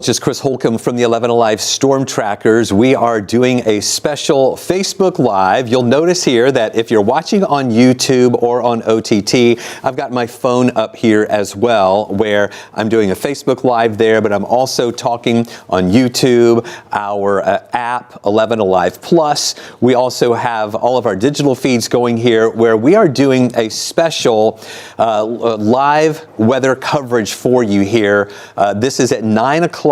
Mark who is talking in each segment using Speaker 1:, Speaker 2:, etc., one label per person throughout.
Speaker 1: Just Chris Holcomb from the 11 Alive Storm Trackers. We are doing a special Facebook Live. You'll notice here that if you're watching on YouTube or on OTT, I've got my phone up here as well, where I'm doing a Facebook Live there, but I'm also talking on YouTube, our app, 11 Alive Plus. We also have all of our digital feeds going here, where we are doing a special live weather coverage for you here. This is at 9 o'clock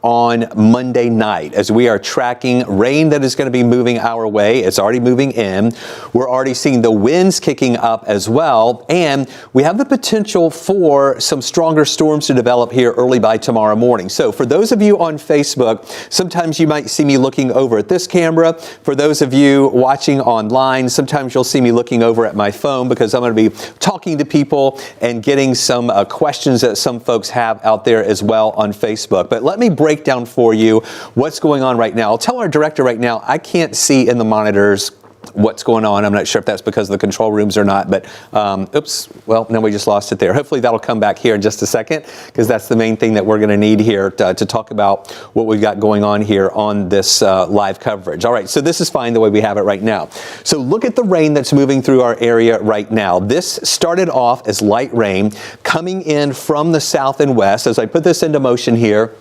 Speaker 1: on Monday night, as we are tracking rain that is going to be moving our way. It's already moving in. We're already seeing the winds kicking up as well, and we have the potential for some stronger storms to develop here early by tomorrow morning. So for those of you on Facebook, sometimes you might see me looking over at this camera. For those of you watching online, sometimes you'll see me looking over at my phone, because I'm going to be talking to people and getting some questions that some folks have out there as well on Facebook. But let me break down for you what's going on right now. I'll tell our director right now, I can't see in the monitors what's going on. I'm not sure if that's because of the control rooms or not, but oops, well, no, we just lost it there. Hopefully that'll come back here in just a second, because that's the main thing that we're going to need here to talk about what we've got going on here on this live coverage. All right, so this is fine the way we have it right now. So look at the rain that's moving through our area right now. This started off as light rain coming in from the south and west. As I put this into motion here,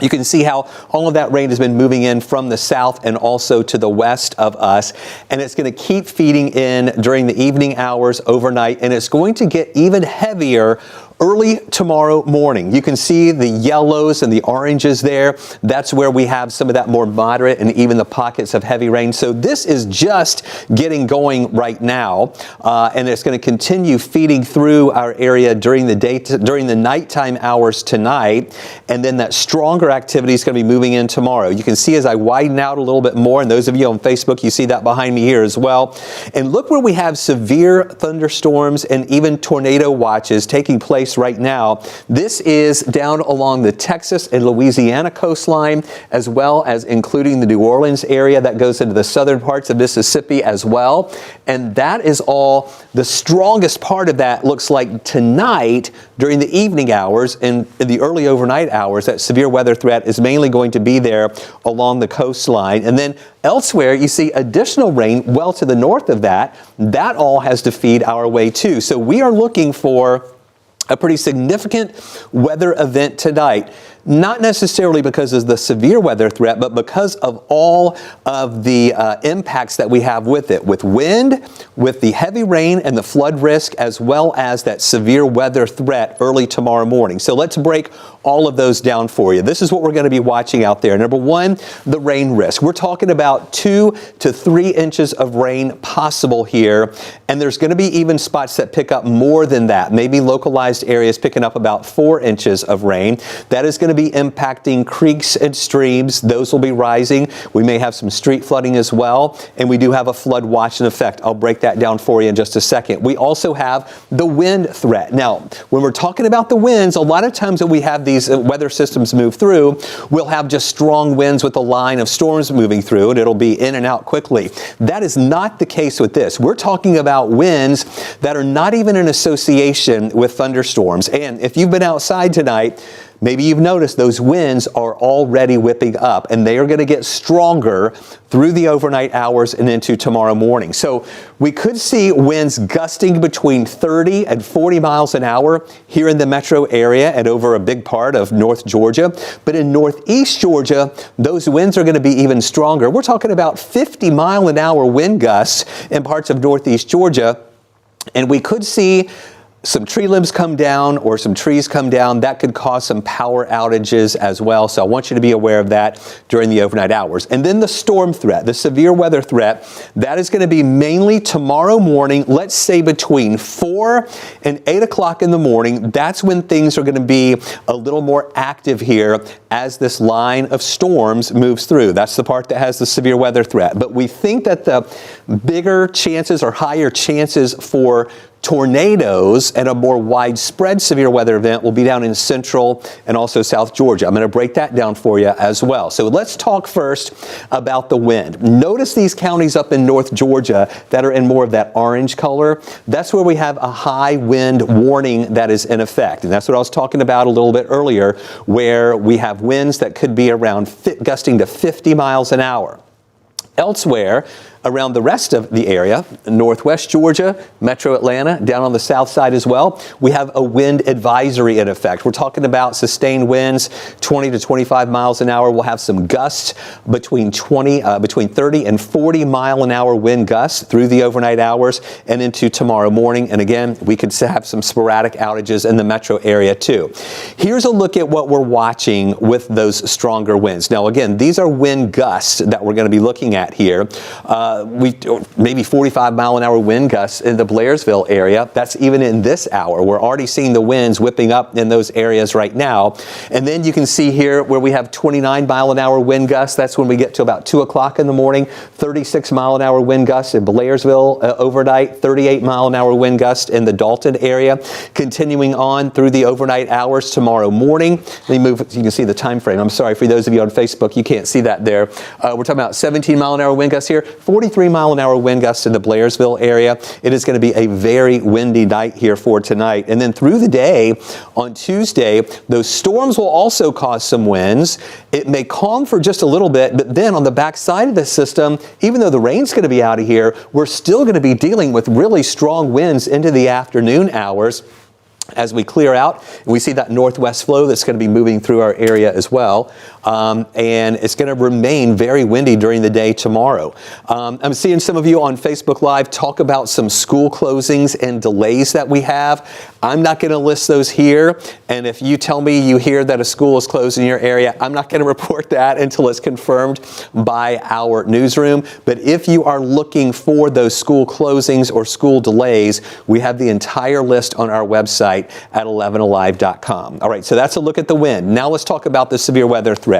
Speaker 1: you can see how all of that rain has been moving in from the south and also to the west of us. And it's going to keep feeding in during the evening hours, overnight, and it's going to get even heavier early tomorrow morning. You can see the yellows and the oranges there. That's where we have some of that more moderate and even the pockets of heavy rain. So this is just getting going right now, and it's going to continue feeding through our area during the day, during the nighttime hours tonight, and then that stronger activity is going to be moving in tomorrow. You can see as I widen out a little bit more, and those of you on Facebook, you see that behind me here as well. And look where we have severe thunderstorms and even tornado watches taking place right now. This is down along the Texas and Louisiana coastline, as well as including the New Orleans area that goes into the southern parts of Mississippi as well. And that is all. The strongest part of that looks like tonight during the evening hours and in the early overnight hours. That severe weather threat is mainly going to be there along the coastline. And then elsewhere, you see additional rain well to the north of that. That all has to feed our way too. So we are looking for a pretty significant weather event tonight, not necessarily because of the severe weather threat, but because of all of the impacts that we have with it, with wind, with the heavy rain and the flood risk, as well as that severe weather threat early tomorrow morning. So let's break all of those down for you. This is what we're going to be watching out there. Number one, the rain risk. We're talking about 2 to 3 inches of rain possible here, and there's going to be even spots that pick up more than that, maybe localized areas picking up about 4 inches of rain. That is going to be impacting creeks and streams. Those will be rising. We may have some street flooding as well, and we do have a flood watch in effect. I'll break that down for you in just a second. We also have the wind threat. Now, when we're talking about the winds, a lot of times that we have these weather systems move through, we'll have just strong winds with a line of storms moving through, and it'll be in and out quickly. That is not the case with this. We're talking about winds that are not even in association with thunderstorms. And if you've been outside tonight, maybe you've noticed those winds are already whipping up, and they are going to get stronger through the overnight hours and into tomorrow morning. So we could see winds gusting between 30 and 40 miles an hour here in the metro area and over a big part of North Georgia. But in Northeast Georgia, those winds are going to be even stronger. We're talking about 50-mile-an-hour wind gusts in parts of Northeast Georgia, and we could see some tree limbs come down or some trees come down. That could cause some power outages as well. So I want you to be aware of that during the overnight hours. And then the storm threat, the severe weather threat, that is going to be mainly tomorrow morning, let's say between 4 and 8 o'clock in the morning. That's when things are going to be a little more active here as this line of storms moves through. That's the part that has the severe weather threat. But we think that the bigger chances or higher chances for Tornadoes and a more widespread severe weather event will be down in central and also South Georgia. I'm going to break that down for you as well. So let's talk first about the wind. Notice these counties up in North Georgia that are in more of that orange color. That's where we have a high wind warning that is in effect. And that's what I was talking about a little bit earlier, where we have winds that could be around gusting to 50 miles an hour. Elsewhere, around the rest of the area, northwest Georgia, metro Atlanta, down on the south side as well, we have a wind advisory in effect. We're talking about sustained winds, 20 to 25 miles an hour. We'll have some gusts between 30 and 40 mile an hour wind gusts through the overnight hours and into tomorrow morning. And again, we could have some sporadic outages in the metro area too. Here's a look at what we're watching with those stronger winds. Now, again, these are wind gusts that we're going to be looking at here. Maybe 45 mile an hour wind gusts in the Blairsville area. That's even in this hour. We're already seeing the winds whipping up in those areas right now. And then you can see here where we have 29 mile an hour wind gusts. That's when we get to about 2 o'clock in the morning. 36 mile an hour wind gusts in Blairsville overnight. 38 mile an hour wind gust in the Dalton area. Continuing on through the overnight hours tomorrow morning. Let me move. You can see the time frame. I'm sorry for those of you on Facebook. You can't see that there. We're talking about 17 mile an hour wind gusts here. 43 mile an hour wind gusts in the Blairsville area. It is going to be a very windy night here for tonight. And then through the day on Tuesday, those storms will also cause some winds. It may calm for just a little bit, but then on the backside of the system, even though the rain's going to be out of here, we're still going to be dealing with really strong winds into the afternoon hours. As we clear out, we see that northwest flow that's going to be moving through our area as well. And it's going to remain very windy during the day tomorrow. I'm seeing some of you on Facebook Live talk about some school closings and delays that we have. I'm not going to list those here. And if you tell me you hear that a school is closed in your area, I'm not going to report that until it's confirmed by our newsroom. But if you are looking for those school closings or school delays, we have the entire list on our website at 11alive.com. All right, so that's a look at the wind. Now let's talk about the severe weather threat.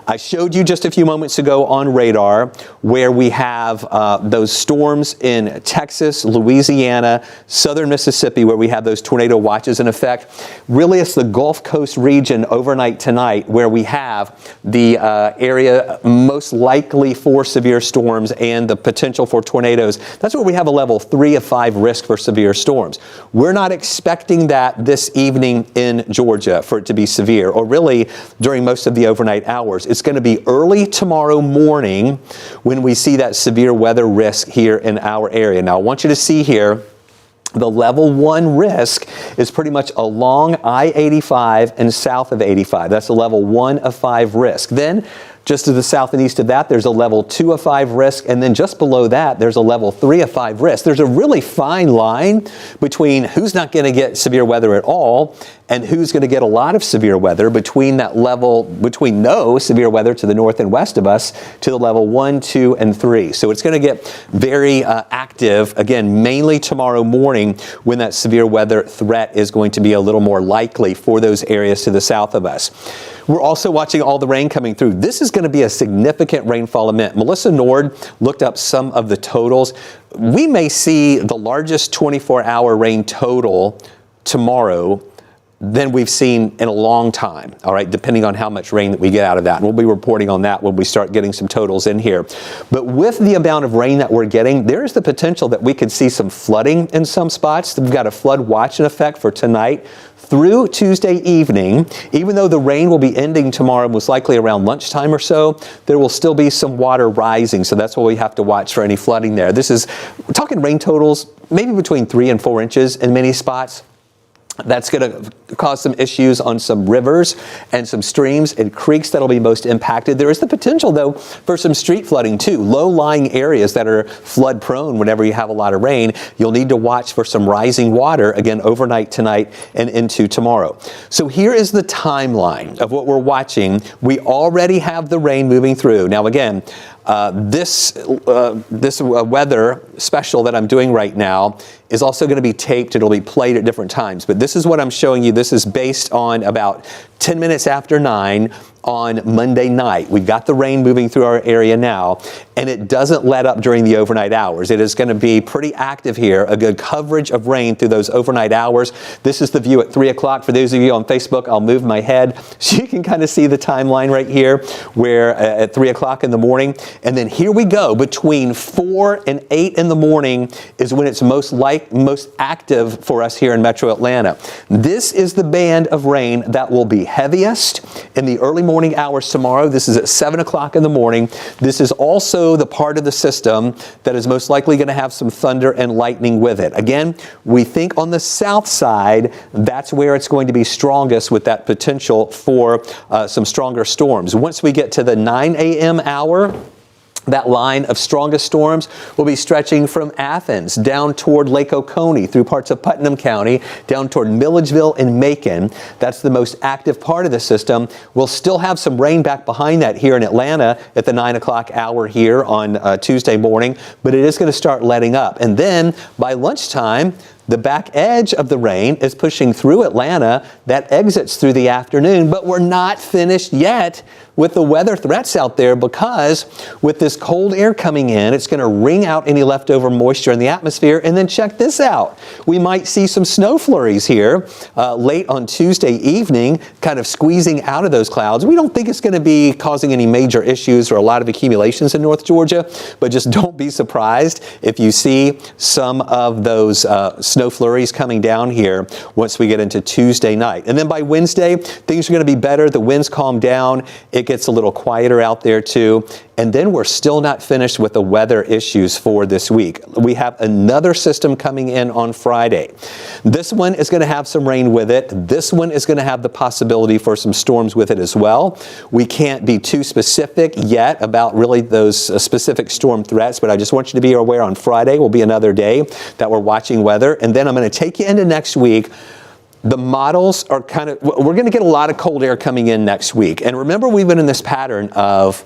Speaker 1: I showed you just a few moments ago on radar where we have those storms in Texas, Louisiana, southern Mississippi, where we have those tornado watches in effect. Really, it's the Gulf Coast region overnight tonight where we have the area most likely for severe storms and the potential for tornadoes. That's where we have a level 3 of 5 risk for severe storms. We're not expecting that this evening in Georgia for it to be severe, or really during most of the overnight hours. It's going to be early tomorrow morning when we see that severe weather risk here in our area. Now, I want you to see here, the level 1 risk is pretty much along I-85 and south of 85. That's a level 1 of 5 risk. Then, just to the south and east of that, there's a level 2 of 5 risk, and then just below that, there's a level 3 of 5 risk. There's a really fine line between who's not going to get severe weather at all and who's going to get a lot of severe weather, between that level, between no severe weather to the north and west of us to the level 1, 2, and 3. So it's going to get very active, again, mainly tomorrow morning when that severe weather threat is going to be a little more likely for those areas to the south of us. We're also watching all the rain coming through. This is going to be a significant rainfall event. Melissa Nord looked up some of the totals. We may see the largest 24-hour rain total tomorrow than we've seen in a long time, all right, depending on how much rain that we get out of that. And we'll be reporting on that when we start getting some totals in here. But with the amount of rain that we're getting, there is the potential that we could see some flooding in some spots. We've got a flood watch in effect for tonight through Tuesday evening. Even though the rain will be ending tomorrow, most likely around lunchtime or so, there will still be some water rising. So that's why we have to watch for any flooding there. We're talking rain totals, maybe between 3 and 4 inches in many spots. That's going to cause some issues on some rivers and some streams and creeks that'll be most impacted. There is the potential, though, for some street flooding, too. Low-lying areas that are flood-prone whenever you have a lot of rain, you'll need to watch for some rising water, again, overnight tonight and into tomorrow. So here is the timeline of what we're watching. We already have the rain moving through. Now, again, this weather special that I'm doing right now is also going to be taped. It'll be played at different times. But this is what I'm showing you. This is based on about 10 minutes after 9 on Monday night. We've got the rain moving through our area now, and it doesn't let up during the overnight hours. It is going to be pretty active here, a good coverage of rain through those overnight hours. This is the view at 3 o'clock. For those of you on Facebook, I'll move my head so you can kind of see the timeline right here, where at 3 o'clock in the morning. And then here we go, between 4 and 8 in the morning is when it's most active for us here in Metro Atlanta. This is the band of rain that will be heaviest in the early morning hours tomorrow. This is at 7 o'clock in the morning. This is also the part of the system that is most likely going to have some thunder and lightning with it. Again, we think on the south side, that's where it's going to be strongest with that potential for some stronger storms. Once we get to the 9 a.m. hour, that line of strongest storms will be stretching from Athens down toward Lake Oconee through parts of Putnam County, down toward Milledgeville and Macon. That's the most active part of the system. We'll still have some rain back behind that here in Atlanta at the 9 o'clock hour here on Tuesday morning, but it is going to start letting up. And then by lunchtime, the back edge of the rain is pushing through Atlanta. That exits through the afternoon, but we're not finished yet with the weather threats out there, because with this cold air coming in, it's going to wring out any leftover moisture in the atmosphere. And then check this out. We might see some snow flurries here late on Tuesday evening, kind of squeezing out of those clouds. We don't think it's going to be causing any major issues or a lot of accumulations in North Georgia, but just don't be surprised if you see some of those snow flurries coming down here once we get into Tuesday night. And then by Wednesday, things are going to be better. The winds calm down. It gets a little quieter out there too. And then we're still not finished with the weather issues for this week. We have another system coming in on Friday. This one is going to have some rain with it. This one is going to have the possibility for some storms with it as well. We can't be too specific yet about really those specific storm threats, but I just want you to be aware on Friday will be another day that we're watching weather. And then I'm going to take you into next week. The models are we're going to get a lot of cold air coming in next week. And remember, we've been in this pattern of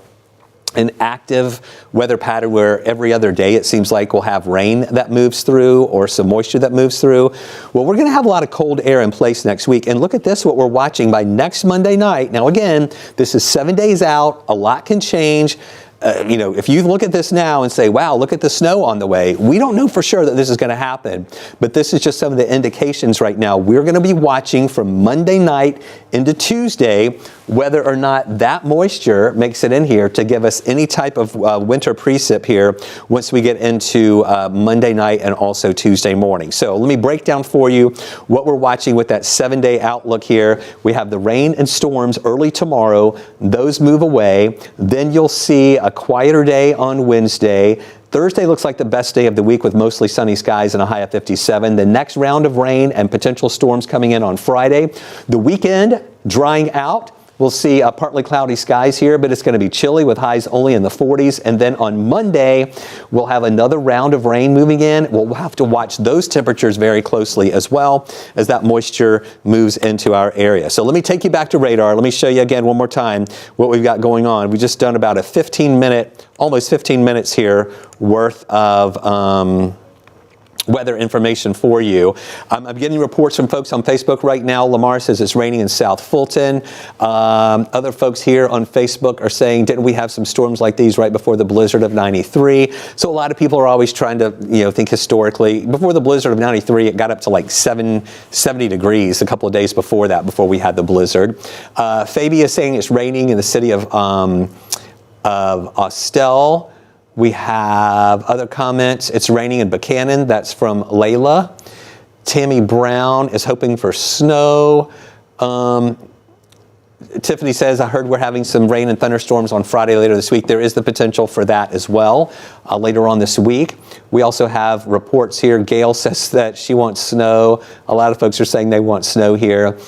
Speaker 1: an active weather pattern where every other day it seems like we'll have rain that moves through or some moisture that moves through. Well, we're going to have a lot of cold air in place next week. And look at this, what we're watching by next Monday night. Now, again, this is 7 days out. A lot can change. If you look at this now and say, wow, look at the snow on the way, we don't know for sure that this is going to happen. But this is just some of the indications right now. We're going to be watching from Monday night into Tuesday whether or not that moisture makes it in here to give us any type of winter precip here once we get into Monday night and also Tuesday morning. So let me break down for you what we're watching with that 7-day outlook here. We have the rain and storms early tomorrow. Those move away. Then you'll see a quieter day on Wednesday. Thursday looks like the best day of the week with mostly sunny skies and a high of 57. The next round of rain and potential storms coming in on Friday. The weekend drying out. We'll see partly cloudy skies here, but it's going to be chilly with highs only in the 40s. And then on Monday, we'll have another round of rain moving in. We'll have to watch those temperatures very closely as well as that moisture moves into our area. So let me take you back to radar. Let me show you again one more time what we've got going on. We've just done about a almost 15 minutes here worth of weather information for you. I'm getting reports from folks on Facebook right now. Lamar says it's raining in South Fulton. Other folks here on Facebook are saying, didn't we have some storms like these right before the blizzard of 93? So a lot of people are always trying to, think historically. Before the blizzard of 93, it got up to like 70 degrees a couple of days before that, before we had the blizzard. Fabia is saying it's raining in the city of Austell. We have other comments. It's raining in Buchanan. That's from Layla. Tammy Brown is hoping for snow. Tiffany says, I heard we're having some rain and thunderstorms on Friday later this week. There is the potential for that as well later on this week. We also have reports here. Gail says that she wants snow. A lot of folks are saying they want snow here.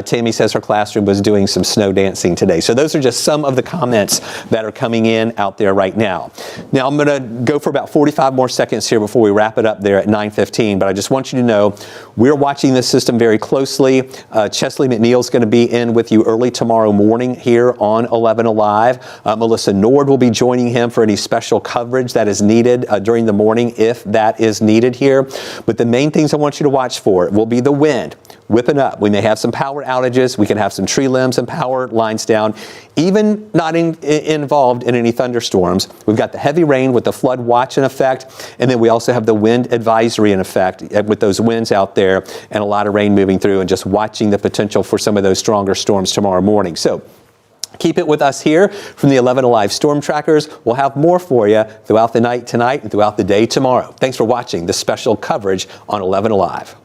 Speaker 1: Tammy says her classroom was doing some snow dancing today. So those are just some of the comments that are coming in out there right now. Now I'm going to go for about 45 more seconds here before we wrap it up there at 9:15. But I just want you to know we're watching this system very closely. Chesley McNeil's going to be in with you early tomorrow morning here on 11 Alive. Melissa Nord will be joining him for any special coverage that is needed during the morning if that is needed here. But the main things I want you to watch for will be the wind whipping up. We may have some power power outages. We can have some tree limbs and power lines down, even not involved in any thunderstorms. We've got the heavy rain with the flood watch in effect, and then we also have the wind advisory in effect with those winds out there and a lot of rain moving through and just watching the potential for some of those stronger storms tomorrow morning. So keep it with us here from the 11 Alive Storm Trackers. We'll have more for you throughout the night tonight and throughout the day tomorrow. Thanks for watching this special coverage on 11 Alive.